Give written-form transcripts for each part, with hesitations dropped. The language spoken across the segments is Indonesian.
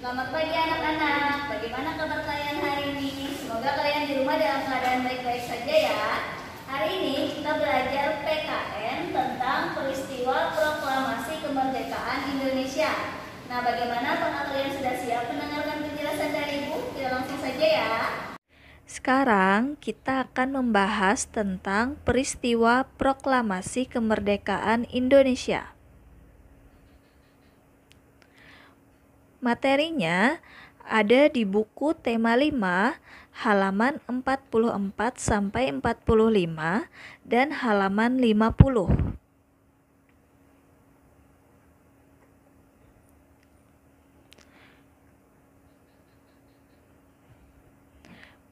Selamat pagi anak-anak, bagaimana kabar kalian hari ini? Semoga kalian di rumah dalam keadaan baik-baik saja ya. Hari ini kita belajar PKN tentang peristiwa proklamasi kemerdekaan Indonesia. Nah, bagaimana apakah kalian sudah siap mendengarkan penjelasan dari Ibu? Kita langsung saja ya. Sekarang kita akan membahas tentang peristiwa proklamasi kemerdekaan Indonesia. Materinya ada di buku tema 5 halaman 44 sampai 45 dan halaman 50.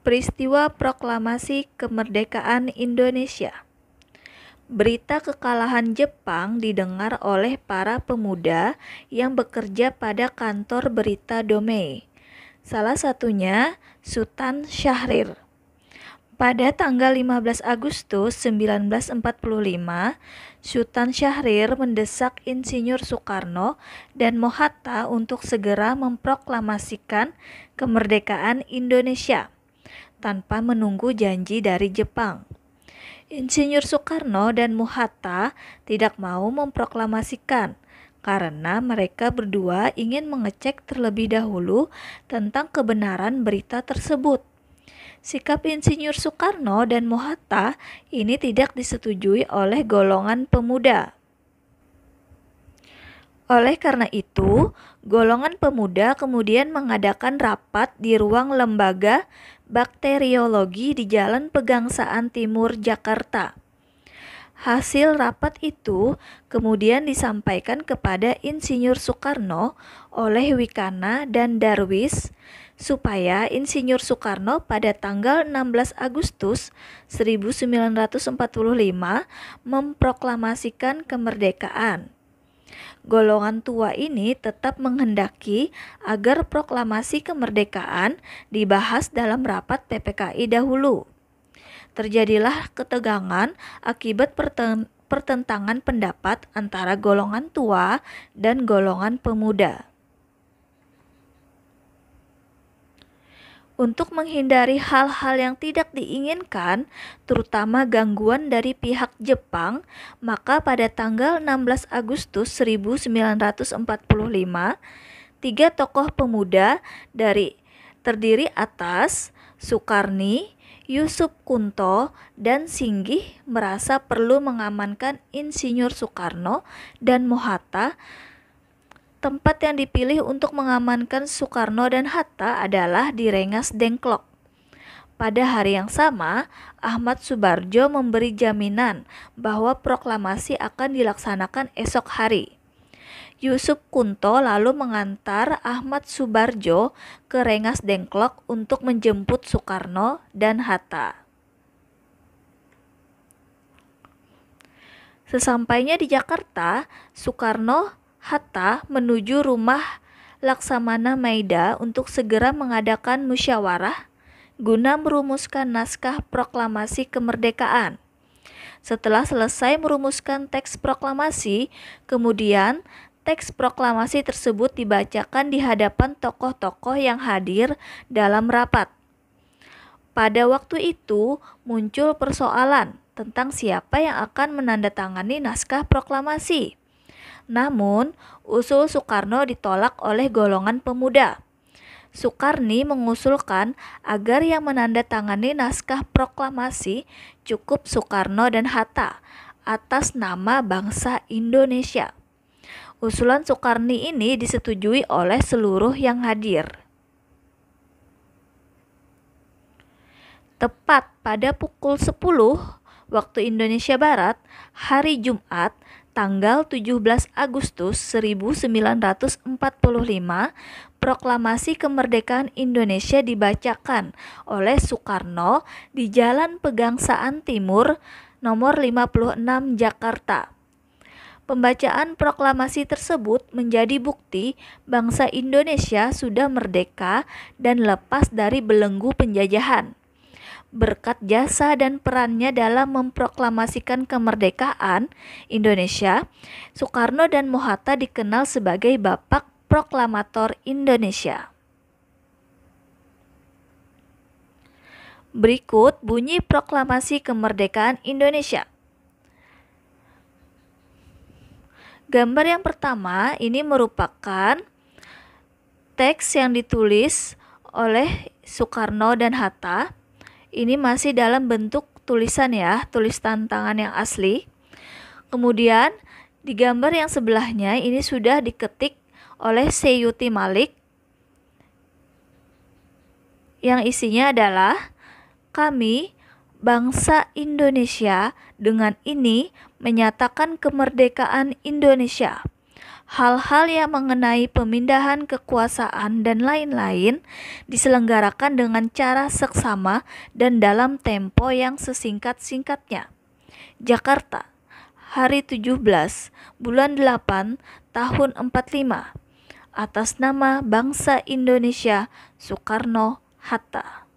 Peristiwa proklamasi kemerdekaan Indonesia. Berita kekalahan Jepang didengar oleh para pemuda yang bekerja pada kantor berita Domei. Salah satunya Sultan Syahrir. Pada tanggal 15 Agustus 1945, Sultan Syahrir mendesak Insinyur Soekarno dan Mohatta untuk segera memproklamasikan kemerdekaan Indonesia tanpa menunggu janji dari Jepang. Insinyur Soekarno dan Mohatta tidak mau memproklamasikan karena mereka berdua ingin mengecek terlebih dahulu tentang kebenaran berita tersebut. Sikap Insinyur Soekarno dan Mohatta ini tidak disetujui oleh golongan pemuda. Oleh karena itu, golongan pemuda kemudian mengadakan rapat di ruang lembaga bakteriologi di Jalan Pegangsaan Timur, Jakarta. Hasil rapat itu kemudian disampaikan kepada Insinyur Soekarno oleh Wikana dan Darwis supaya Insinyur Soekarno pada tanggal 16 Agustus 1945 memproklamasikan kemerdekaan. Golongan tua ini tetap menghendaki agar proklamasi kemerdekaan dibahas dalam rapat PPKI dahulu. Terjadilah ketegangan akibat pertentangan pendapat antara golongan tua dan golongan pemuda. Untuk menghindari hal-hal yang tidak diinginkan, terutama gangguan dari pihak Jepang, maka pada tanggal 16 Agustus 1945, 3 tokoh pemuda terdiri atas Sukarni, Yusuf Kunto, dan Singgih merasa perlu mengamankan Insinyur Soekarno dan Mohatta. Tempat yang dipilih untuk mengamankan Soekarno dan Hatta adalah di Rengas Dengklok. Pada hari yang sama, Ahmad Subarjo memberi jaminan bahwa proklamasi akan dilaksanakan esok hari. Yusuf Kunto lalu mengantar Ahmad Subarjo ke Rengas Dengklok untuk menjemput Soekarno dan Hatta. Sesampainya di Jakarta, Soekarno Hatta menuju rumah Laksamana Maida untuk segera mengadakan musyawarah guna merumuskan naskah proklamasi kemerdekaan. Setelah selesai merumuskan teks proklamasi, kemudian teks proklamasi tersebut dibacakan di hadapan tokoh-tokoh yang hadir dalam rapat. Pada waktu itu muncul persoalan tentang siapa yang akan menandatangani naskah proklamasi. Namun, usul Soekarno ditolak oleh golongan pemuda. Sukarni mengusulkan agar yang menandatangani naskah proklamasi cukup Soekarno dan Hatta atas nama bangsa Indonesia. Usulan Sukarni ini disetujui oleh seluruh yang hadir. Tepat pada pukul 10 waktu Indonesia Barat, hari Jumat, tanggal 17 Agustus 1945, proklamasi kemerdekaan Indonesia dibacakan oleh Soekarno di Jalan Pegangsaan Timur nomor 56 Jakarta. Pembacaan proklamasi tersebut menjadi bukti bangsa Indonesia sudah merdeka dan lepas dari belenggu penjajahan. Berkat jasa dan perannya dalam memproklamasikan kemerdekaan Indonesia, Soekarno dan Mohatta dikenal sebagai Bapak Proklamator Indonesia. Berikut bunyi proklamasi kemerdekaan Indonesia. Gambar yang pertama ini merupakan teks yang ditulis oleh Soekarno dan Hatta. Ini masih dalam bentuk tulisan ya, tulisan tangan yang asli. Kemudian di gambar yang sebelahnya ini sudah diketik oleh Seyuti Malik yang isinya adalah kami, bangsa Indonesia, dengan ini menyatakan kemerdekaan Indonesia. Hal-hal yang mengenai pemindahan kekuasaan dan lain-lain diselenggarakan dengan cara seksama dan dalam tempo yang sesingkat-singkatnya. Jakarta, hari 17 bulan 8 tahun 45. Atas nama bangsa Indonesia, Soekarno-Hatta.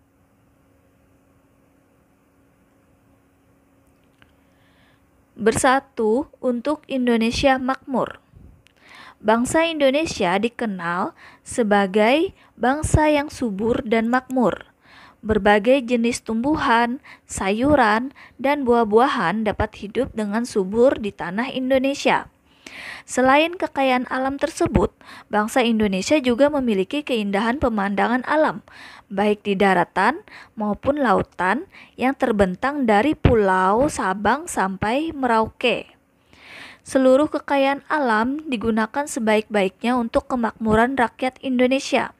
Bersatu untuk Indonesia makmur. Bangsa Indonesia dikenal sebagai bangsa yang subur dan makmur. Berbagai jenis tumbuhan, sayuran, dan buah-buahan dapat hidup dengan subur di tanah Indonesia. Selain kekayaan alam tersebut, bangsa Indonesia juga memiliki keindahan pemandangan alam, baik di daratan maupun lautan yang terbentang dari Pulau Sabang sampai Merauke. Seluruh kekayaan alam digunakan sebaik-baiknya untuk kemakmuran rakyat Indonesia,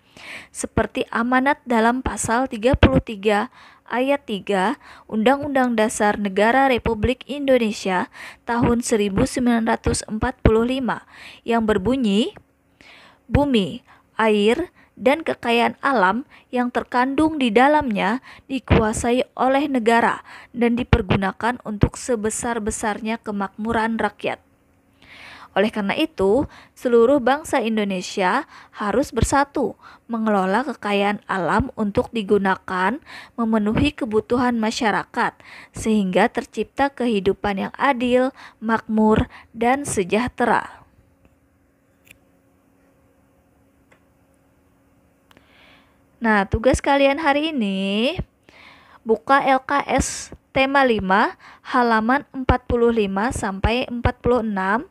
seperti amanat dalam pasal 33 ayat 3 Undang-Undang Dasar Negara Republik Indonesia tahun 1945 yang berbunyi, bumi, air, dan kekayaan alam yang terkandung di dalamnya dikuasai oleh negara dan dipergunakan untuk sebesar-besarnya kemakmuran rakyat. Oleh karena itu, seluruh bangsa Indonesia harus bersatu, mengelola kekayaan alam untuk digunakan memenuhi kebutuhan masyarakat, sehingga tercipta kehidupan yang adil, makmur, dan sejahtera. Nah, tugas kalian hari ini, buka LKS tema 5, halaman 45 sampai 46.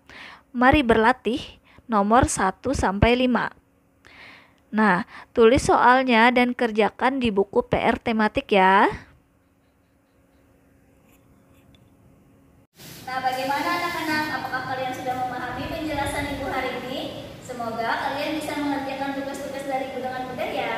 Mari berlatih nomor 1 sampai 5. Nah, tulis soalnya dan kerjakan di buku PR tematik ya. Nah, bagaimana anak-anak? Apakah kalian sudah memahami penjelasan Ibu hari ini? Semoga kalian bisa mengerjakan tugas-tugas dari Ibu dengan mudah ya.